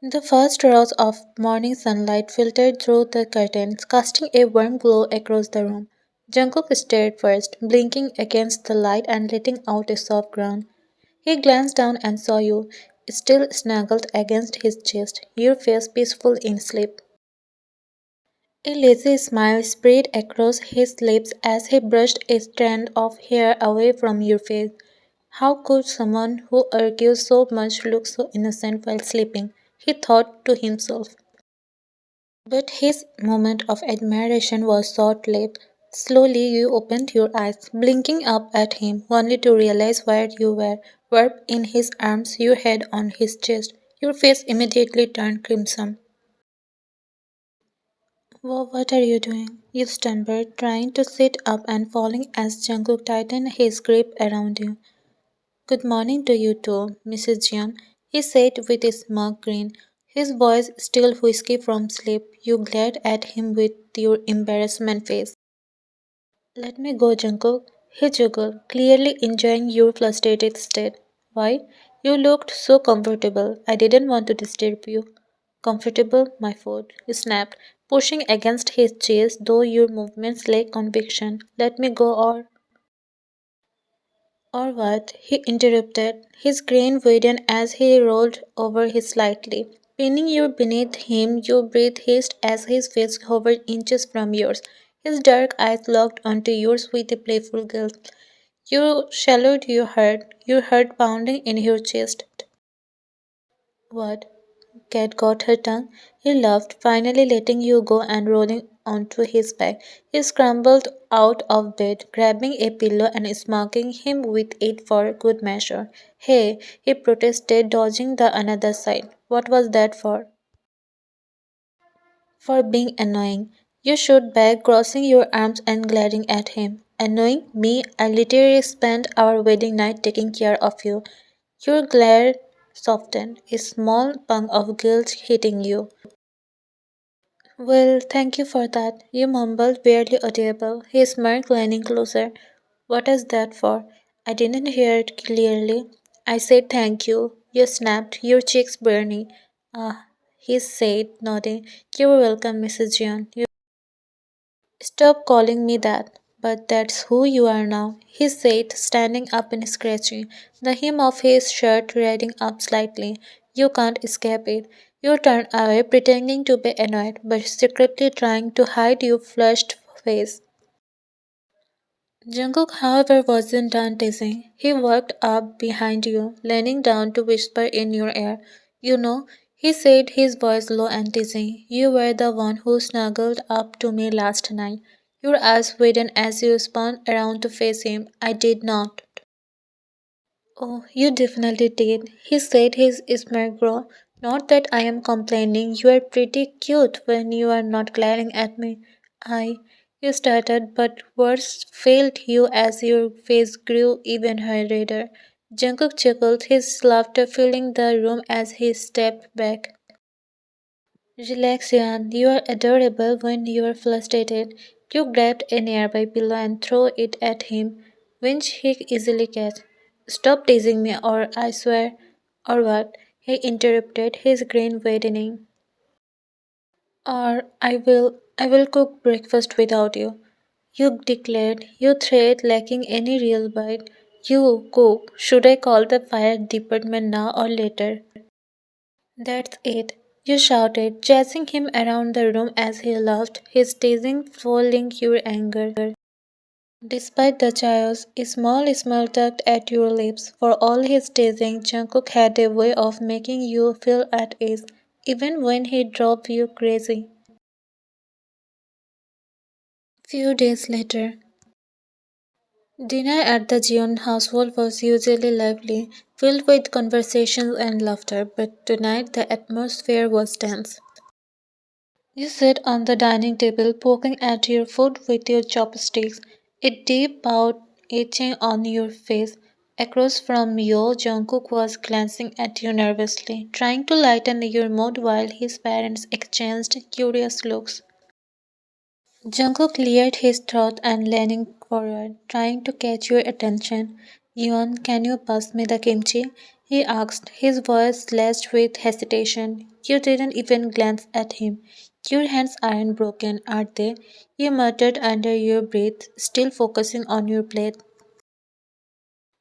The first rays of morning sunlight filtered through the curtains, casting a warm glow across the room. Jungkook stared first, blinking against the light and letting out a soft groan. He glanced down and saw you, still snuggled against his chest, your face peaceful in sleep. A lazy smile spread across his lips as he brushed a strand of hair away from your face. How could someone who argues so much look so innocent while sleeping? He thought to himself. But his moment of admiration was short lived. Slowly you opened your eyes, blinking up at him, only to realize where you were, wrapped in his arms, your head on his chest. Your face immediately turned crimson. What are you doing? You stumbled, trying to sit up and falling as Jungkook tightened his grip around you. Good morning to you too, Mrs. Jian, he said with a smug grin, his voice still whiskey from sleep. You glared at him with your embarrassment face. Let me go, Jungkook. He juggled, clearly enjoying your frustrated state. Why? You looked so comfortable. I didn't want to disturb you. Comfortable, my foot, you snapped, pushing against his chest, though your movements lacked conviction. Let me go or what? He interrupted. His grin widened as he rolled over his slightly. Pinning you beneath him, your breath hissed as his face hovered inches from yours. His dark eyes locked onto yours with a playful guilt. You shallowed your heart pounding in your chest. What? Cat caught her tongue. He laughed, finally letting you go and rolling onto his back. He scrambled out of bed, grabbing a pillow and smacking him with it for good measure. Hey, he protested, dodging the another side. What was that for? For being annoying. You shoot back, crossing your arms and glaring at him. Annoying me? I literally spent our wedding night taking care of you. Your glare softened, a small pang of guilt hitting you. Well, thank you for that, you mumbled, barely audible, his smirk leaning closer. What is that for? I didn't hear it clearly. I said thank you. You snapped, your cheeks burning. Ah, he said, nodding. You're welcome, Mrs. Jian. You stop calling me that. But that's who you are now, he said, standing up and scratching the hem of his shirt, riding up slightly. You can't escape it. You turned away, pretending to be annoyed, but secretly trying to hide your flushed face. Jungkook, however, wasn't done teasing. He walked up behind you, leaning down to whisper in your ear. You know, he said, his voice low and teasing. You were the one who snuggled up to me last night. Your eyes widened as you spun around to face him. I did not. Oh, you definitely did, he said, his smirk brow. Not that I am complaining. You are pretty cute when you are not glaring at me. I. You started, but words failed you as your face grew even redder. Jungkook chuckled, his laughter filling the room as he stepped back. Relax, Yan. You are adorable when you are frustrated. You grabbed a nearby pillow and threw it at him, which he easily catch. Stop teasing me, or I swear. Or what? He interrupted, his grin widening. Or I will cook breakfast without you. You declared, your threat lacking any real bite. You cook. Should I call the fire department now or later? That's it, you shouted, chasing him around the room as he laughed, his teasing fueling your anger. Despite the chaos, a small smile tugged at your lips. For all his teasing, Jungkook had a way of making you feel at ease, even when he drove you crazy. Few days later, dinner at the Jeon household was usually lively, filled with conversations and laughter, but tonight the atmosphere was tense. You sit on the dining table, poking at your food with your chopsticks, a deep pout itching on your face. Across from you, Jungkook was glancing at you nervously, trying to lighten your mood while his parents exchanged curious looks. Jungkook cleared his throat and leaning forward, trying to catch your attention. Yeon, can you pass me the kimchi? he asked, his voice laced with hesitation. You didn't even glance at him. Your hands aren't broken, are they? You muttered under your breath, still focusing on your plate.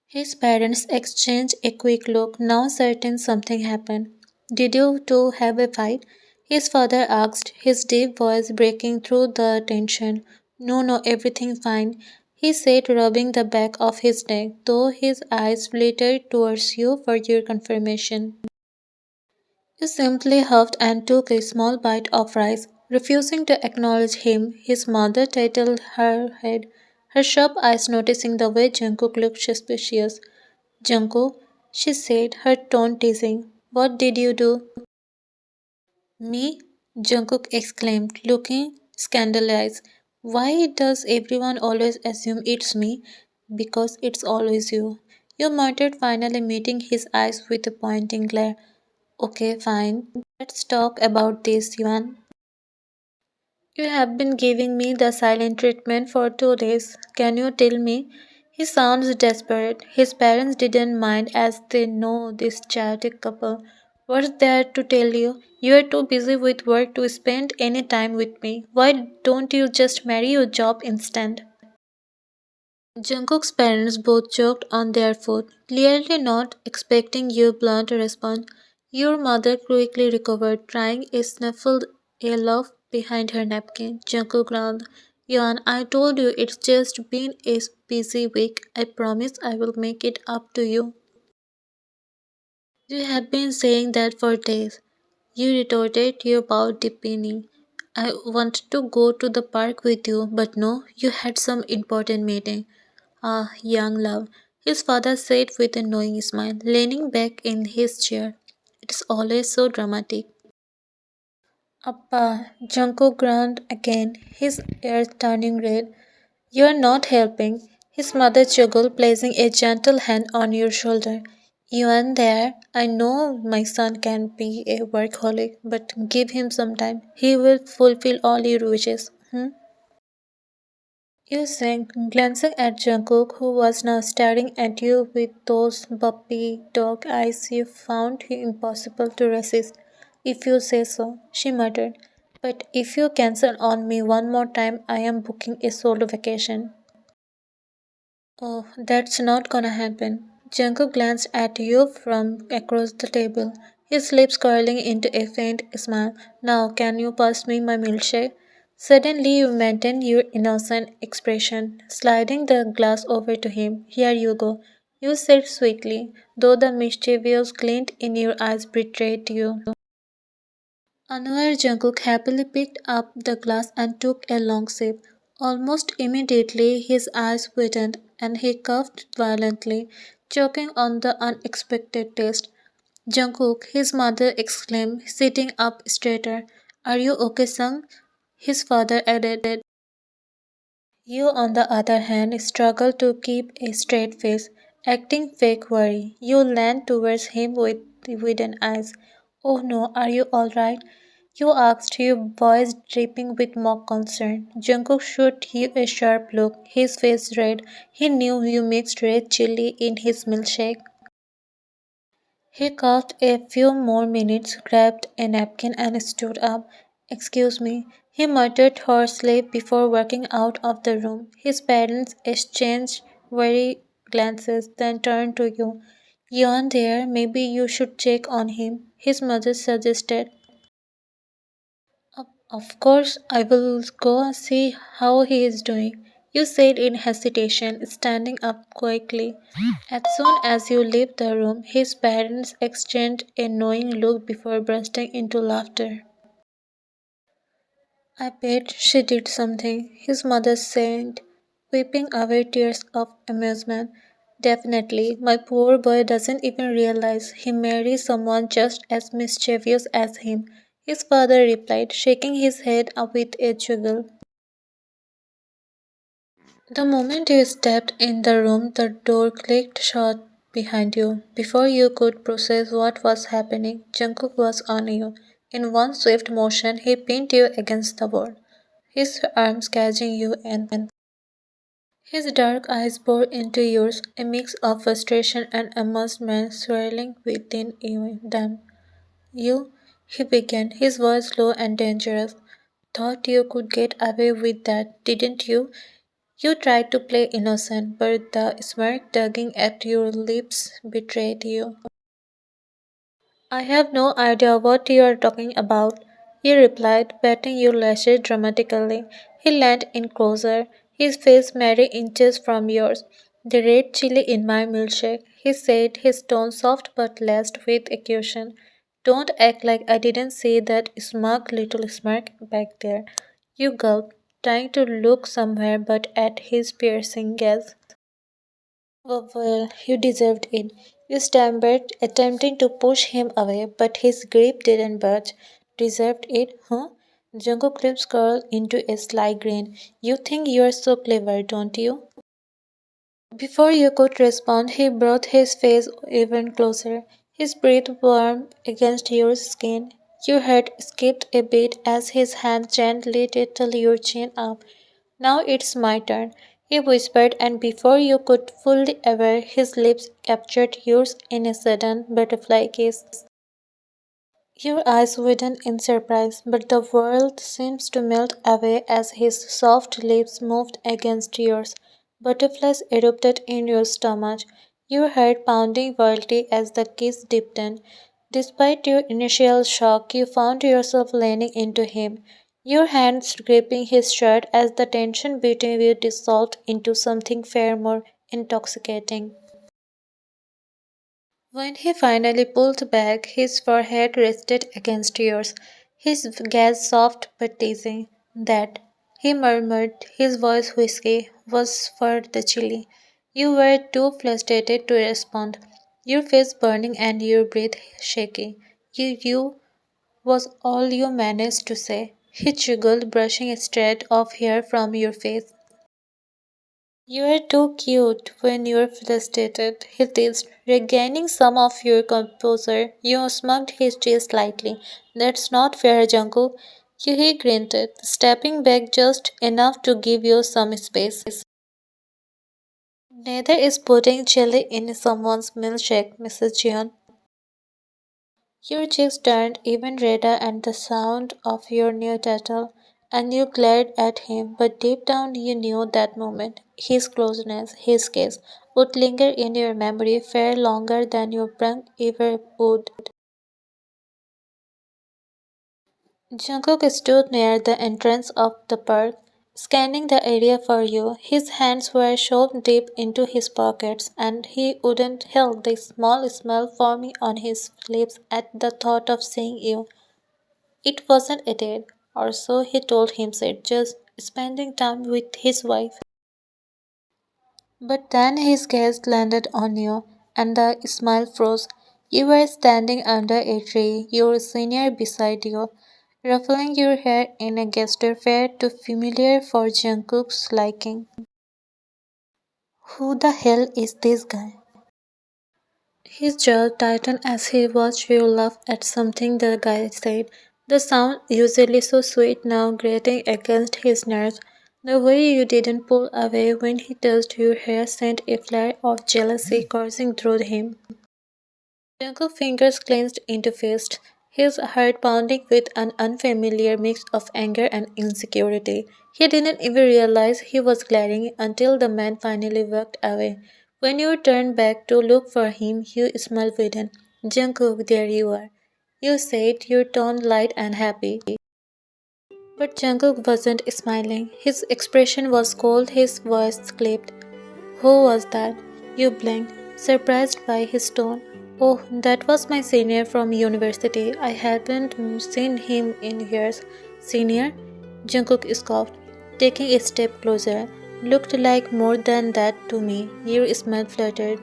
His parents exchanged a quick look, now certain something happened. Did you two have a fight? His father asked, his deep voice breaking through the tension. No, no, everything fine, he said, rubbing the back of his neck, though his eyes flitted towards you for your confirmation. You simply huffed and took a small bite of rice, refusing to acknowledge him. His mother tilted her head, her sharp eyes noticing the way Jungkook looked suspicious. Jungkook, she said, her tone teasing. What did you do? Me? Jungkook exclaimed, looking scandalized. Why does everyone always assume it's me? Because it's always you. You muttered, finally meeting his eyes with a pointing glare. Okay, fine. Let's talk about this, Yuan. You have been giving me the silent treatment for 2 days. Can you tell me? He sounds desperate. His parents didn't mind as they know this chaotic couple. What's there to tell you? You are too busy with work to spend any time with me. Why don't you just marry your job instead? Jungkook's parents both choked on their food, clearly not expecting your blunt response. Your mother quickly recovered, trying a snuffled a laugh behind her napkin. Jungkook groaned. Yuan, I told you it's just been a busy week. I promise I will make it up to you. You have been saying that for days. You retorted, you bowed deeply. I wanted to go to the park with you, but no, you had some important meeting. Ah, young love, his father said with a knowing smile, leaning back in his chair. It's always so dramatic. Appa, Junko groaned again, his ears turning red. You're not helping. His mother juggled, placing a gentle hand on your shoulder. You and there, I know my son can be a workaholic, but give him some time. He will fulfill all your wishes. Hmm? You said, glancing at Jungkook, who was now staring at you with those puppy dog eyes you found it impossible to resist. If you say so, she muttered. But if you cancel on me one more time, I am booking a solo vacation. Oh, that's not gonna happen. Jungkook glanced at you from across the table, his lips curling into a faint smile. Now, can you pass me my milkshake? Suddenly, you maintained your innocent expression, sliding the glass over to him. Here you go, you said sweetly, though the mischievous glint in your eyes betrayed you. Anwar Jungkook happily picked up the glass and took a long sip. Almost immediately his eyes widened and he coughed violently, choking on the unexpected taste. Jungkook, his mother exclaimed, sitting up straighter. Are you okay, son? His father added. You, on the other hand, struggle to keep a straight face, acting fake worry. You leaned towards him with wooden eyes. Oh no, are you all right? You asked, your voice dripping with mock concern. Jungkook shot you a sharp look, his face red. He knew you mixed red chili in his milkshake. He coughed a few more minutes, grabbed a napkin, and stood up. Excuse me, he muttered hoarsely before walking out of the room. His parents exchanged wary glances, then turned to you. You're there, maybe you should check on him, his mother suggested. Of course, I will go see how he is doing, you said in hesitation, standing up quickly. As soon as you leave the room, his parents exchanged a knowing look before bursting into laughter. I bet she did something, his mother said, wiping away tears of amusement. Definitely, my poor boy doesn't even realize he married someone just as mischievous as him, his father replied, shaking his head with a juggle. The moment you stepped in the room, the door clicked shut behind you. Before you could process what was happening, Jungkook was on you. In one swift motion, he pinned you against the wall, his arms catching you and His dark eyes bored into yours, a mix of frustration and amusement swirling within them. You, he began, his voice low and dangerous. Thought you could get away with that, didn't you? You tried to play innocent, but the smirk tugging at your lips betrayed you. I have no idea what you are talking about, he replied, patting your lashes dramatically. He leaned in closer, his face merry inches from yours. The red chili in my milkshake, he said, his tone soft but laced with accusation. Don't act like I didn't see that smug little smirk back there. You gulped, trying to look somewhere but at his piercing gaze. Oh, well, you deserved it. You stammered, attempting to push him away, but his grip didn't budge. Deserved it, huh? Jungkook's lips curled into a sly grin. You think you're so clever, don't you? Before you could respond, he brought his face even closer. His breath warmed against your skin. Your heart skipped a beat as his hand gently tilted your chin up. Now it's my turn, he whispered, and before you could fully aware, his lips captured yours in a sudden butterfly kiss. Your eyes widened in surprise, but the world seems to melt away as his soft lips moved against yours. Butterflies erupted in your stomach, your heart pounding wildly as the kiss deepened. Despite your initial shock, you found yourself leaning into him, your hands gripping his shirt as the tension between you dissolved into something far more intoxicating. When he finally pulled back, his forehead rested against yours, his gaze soft but teasing. That, he murmured, his voice husky, was for the chili. You were too frustrated to respond, your face burning and your breath shaky. You was all you managed to say. He chuckled, brushing a strand of hair from your face. You are too cute when you're frustrated, he teased. Regaining some of your composure, you smoothed his chest slightly. That's not fair, Jungkook. He grunted, stepping back just enough to give you some space. Neither is putting chili in someone's milkshake, Mrs. Jeon. Your cheeks turned even redder at the sound of your new title, and you glared at him, but deep down you knew that moment, his closeness, his kiss, would linger in your memory far longer than your prank ever would. Jungkook stood near the entrance of the park, scanning the area for you. His hands were shoved deep into his pockets, and he wouldn't help the small smile forming on his lips at the thought of seeing you. It wasn't a date, or so he told himself, just spending time with his wife. But then his gaze landed on you, and the smile froze. You were standing under a tree, your senior beside you, ruffling your hair in a gesture fair too familiar for Jungkook's liking. Who the hell is this guy? His jaw tightened as he watched you laugh at something the guy said. The sound, usually so sweet, now grating against his nerves. The way you didn't pull away when he touched your hair sent a flare of jealousy coursing through him. Jungkook's fingers clenched into fists, his heart pounding with an unfamiliar mix of anger and insecurity. He didn't even realize he was glaring until the man finally walked away. When you turned back to look for him, you smiled within. Jungkook, there you are. You said, your tone light and happy. But Jungkook wasn't smiling. His expression was cold, his voice clipped. Who was that? You blinked, surprised by his tone. Oh, that was my senior from university. I haven't seen him in years. Senior? Jungkook scoffed, taking a step closer. Looked like more than that to me. Your smile fluttered.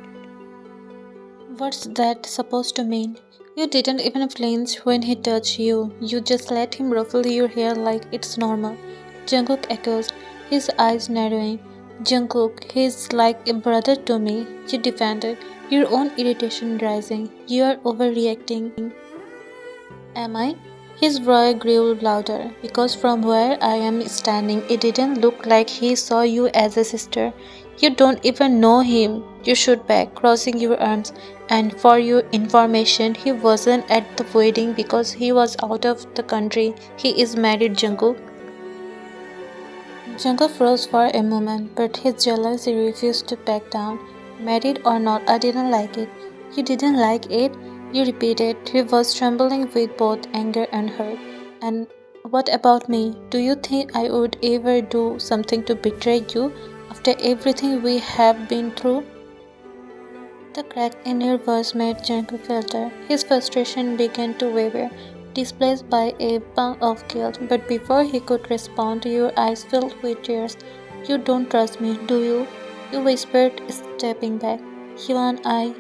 What's that supposed to mean? You didn't even flinch when he touched you. You just let him ruffle your hair like it's normal. Jungkook accused, his eyes narrowing. Jungkook, he's like a brother to me. You defended, your own irritation rising. You are overreacting. Am I? His voice grew louder because from where I am standing, it didn't look like he saw you as a sister. You don't even know him. You shoot back, crossing your arms. And for your information, he wasn't at the wedding because he was out of the country. He is married, Jungkook. Jungkook froze for a moment, but his jealousy refused to back down. Married or not, I didn't like it. You didn't like it? You repeated. He was trembling with both anger and hurt. And what about me? Do you think I would ever do something to betray you after everything we have been through? The crack in your voice made Jungkook falter. His frustration began to waver, displaced by a pang of guilt. But before he could respond, your eyes filled with tears. You don't trust me, do you? You whispered, stepping back. Hyun, I.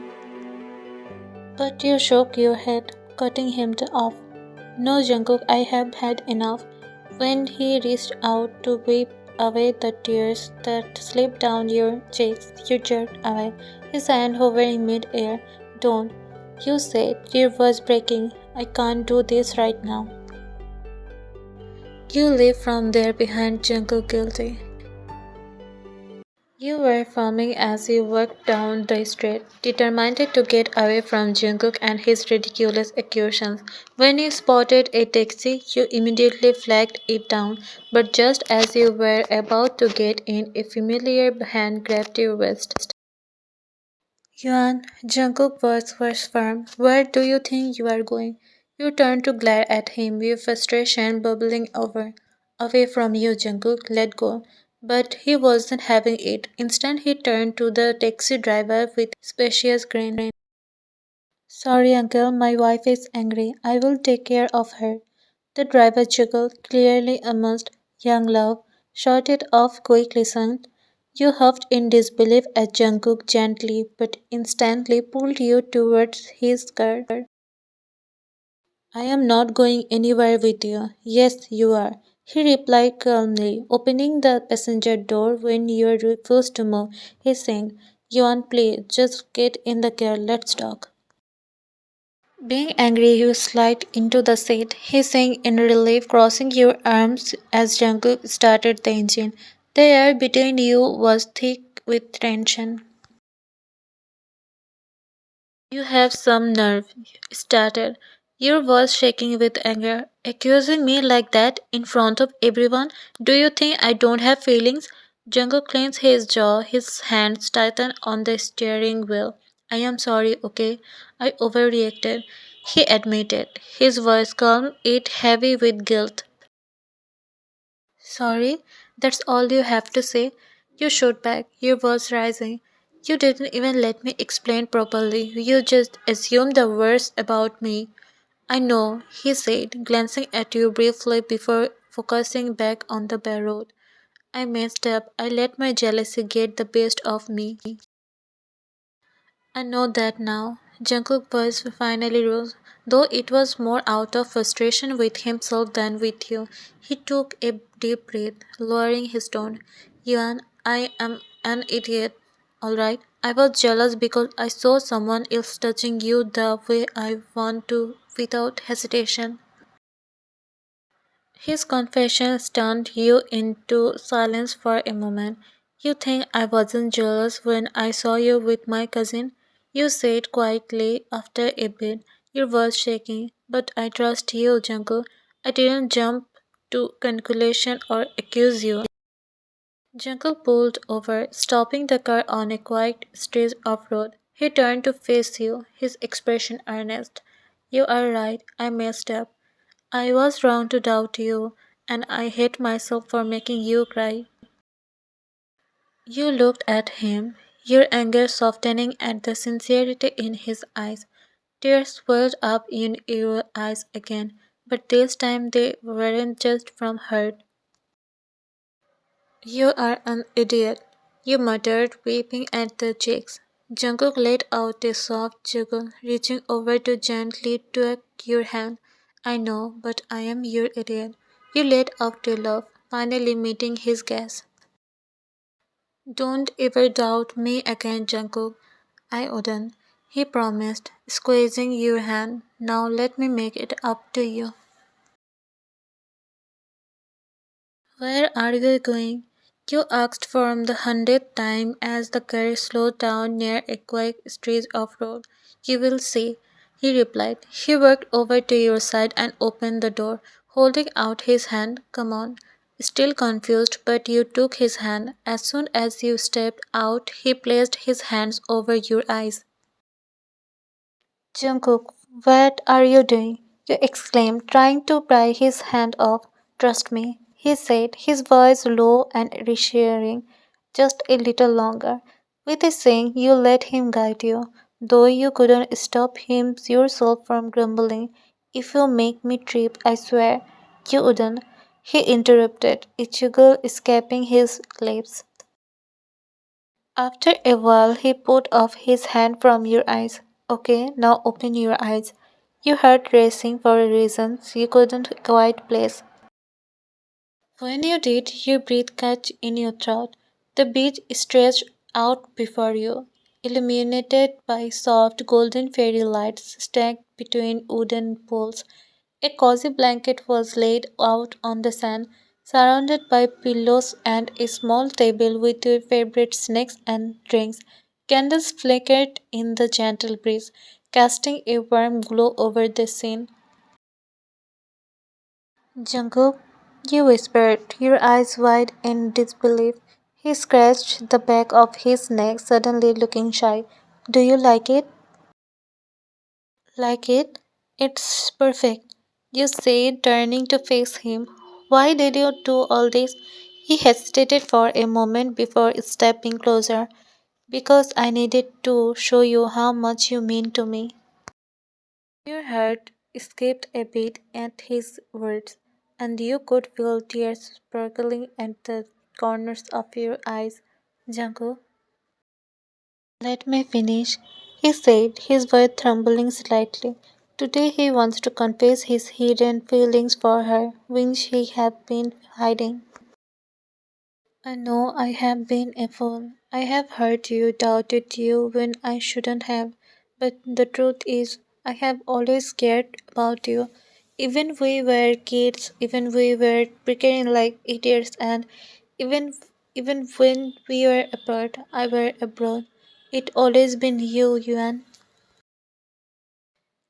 But you shook your head, cutting him off. No, Jungkook, I have had enough. When he reached out to wipe away the tears that slipped down your cheeks, you jerked away, his hand hovering mid-air. Don't. You said, your voice breaking. I can't do this right now. You leave from there behind Jungkook guilty. You were foaming as you walked down the street, determined to get away from Jungkook and his ridiculous accusations. When you spotted a taxi, you immediately flagged it down, but just as you were about to get in, a familiar hand grabbed your wrist. Yuan, Jungkook's voice was firm. Where do you think you are going? You turned to glare at him, your frustration bubbling over. Away from you, Jungkook, let go. But he wasn't having it. Instead, he turned to the taxi driver with a spacious grin. Sorry, uncle, my wife is angry. I will take care of her. The driver chuckled, clearly amused. Young love, shot it off quickly, son. You huffed in disbelief at Jungkook gently but instantly pulled you towards his skirt. I am not going anywhere with you. Yes, you are, he replied calmly, opening the passenger door when you refused to move. He sang, Yuan, please, just get in the car, let's talk. Being angry, you slid into the seat, hissing in relief, crossing your arms as Jungkook started the engine. The air between you was thick with tension. You have some nerve, started, your voice shaking with anger. Accusing me like that in front of everyone? Do you think I don't have feelings? Jungkook clenched his jaw, his hands tightened on the steering wheel. I am sorry, okay? I overreacted, he admitted, his voice calm yet heavy with guilt. Sorry? That's all you have to say? You shot back, your voice rising. You didn't even let me explain properly. You just assumed the worst about me. I know, he said, glancing at you briefly before focusing back on the road. I messed up. I let my jealousy get the best of me. I know that now. Jungkook's voice finally rose, though it was more out of frustration with himself than with you. He took a deep breath, lowering his tone. Yuan, I am an idiot, alright? I was jealous because I saw someone else touching you the way I want to, without hesitation. His confession stunned you into silence for a moment. You think I wasn't jealous when I saw you with my cousin? You said quietly after a bit, your voice shaking. But I trust you, Jungkook. I didn't jump to conclusion or accuse you. Jungkook pulled over, stopping the car on a quiet stretch of road. He turned to face you, his expression earnest. You are right, I messed up. I was wrong to doubt you, and I hate myself for making you cry. You looked at him, your anger softening at the sincerity in his eyes. Tears welled up in your eyes again, but this time they weren't just from hurt. You are an idiot, you muttered, weeping at the cheeks. Jungkook let out a soft jiggle, reaching over to gently tweak your hand. I know, but I am your idiot. You let out a laugh, finally meeting his gaze. Don't ever doubt me again, Jungkook. I wouldn't, he promised, squeezing your hand. Now let me make it up to you. Where are you going? You asked for the 100th time as the car slowed down near a quiet stretch of road. You will see, he replied. He walked over to your side and opened the door, holding out his hand. Come on. Still confused, but you took his hand. As soon as you stepped out, he placed his hands over your eyes. Jungkook, what are you doing? You exclaimed, trying to pry his hand off. Trust me, he said, his voice low and reassuring, just a little longer. With a saying, you let him guide you, though you couldn't stop him yourself from grumbling. If you make me trip, I swear. You wouldn't, he interrupted, a chuckle escaping his lips. After a while, he put off his hand from your eyes. Okay, now open your eyes. Your heart racing for a reason you couldn't quite place. When you did, your breath caught in your throat. The beach stretched out before you, illuminated by soft golden fairy lights stacked between wooden poles. A cozy blanket was laid out on the sand, surrounded by pillows and a small table with your favorite snacks and drinks. Candles flickered in the gentle breeze, casting a warm glow over the scene. Jungkook, you whispered, your eyes wide in disbelief. He scratched the back of his neck, suddenly looking shy. Do you like it? Like it? It's perfect, you said, turning to face him. Why did you do all this? He hesitated for a moment before stepping closer. Because I needed to show you how much you mean to me. Your heart skipped a beat at his words, and you could feel tears sparkling at the corners of your eyes. Jungkook, let me finish, he said, his voice trembling slightly. Today he wants to confess his hidden feelings for her, which he had been hiding. I know I have been a fool. I have hurt you, doubted you when I shouldn't have. But the truth is, I have always cared about you. Even we were kids, even we were pretending like idiots, and even even when we were apart, I were abroad. It always been you, Yuan.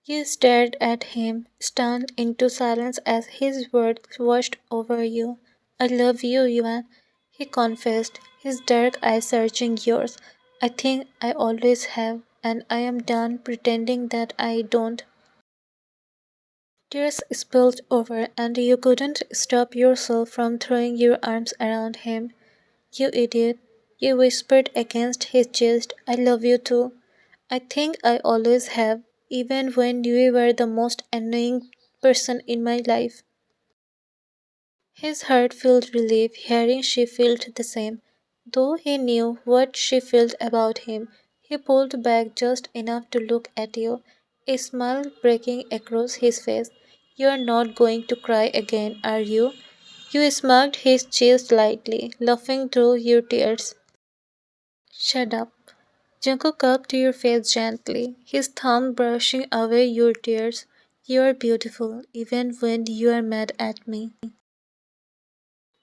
You stared at him, stunned into silence as his words washed over you. I love you, Yuan, he confessed, his dark eyes searching yours. I think I always have, and I am done pretending that I don't. Tears spilled over, and you couldn't stop yourself from throwing your arms around him. You idiot, you whispered against his chest. I love you too. I think I always have, even when you were the most annoying person in my life. His heart felt relief hearing she felt the same. Though he knew what she felt about him, he pulled back just enough to look at you, a smile breaking across his face. You're not going to cry again, are you? You smacked his chest lightly, laughing through your tears. Shut up. Jungkook cupped your face gently, his thumb brushing away your tears. You are beautiful, even when you are mad at me.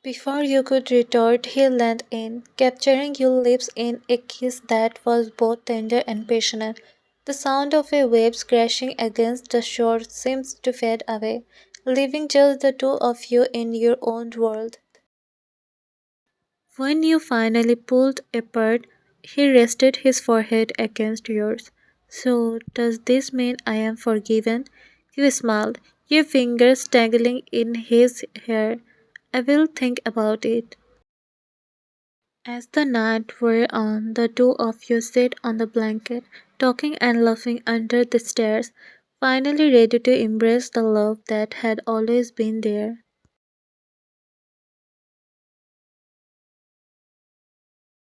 Before you could retort, he leaned in, capturing your lips in a kiss that was both tender and passionate. The sound of a waves crashing against the shore seemed to fade away, leaving just the two of you in your own world. When you finally pulled apart, he rested his forehead against yours. So, does this mean I am forgiven? You smiled, your fingers tangling in his hair. I will think about it. As the night wore on, the two of you sat on the blanket, talking and laughing under the stars, finally ready to embrace the love that had always been there.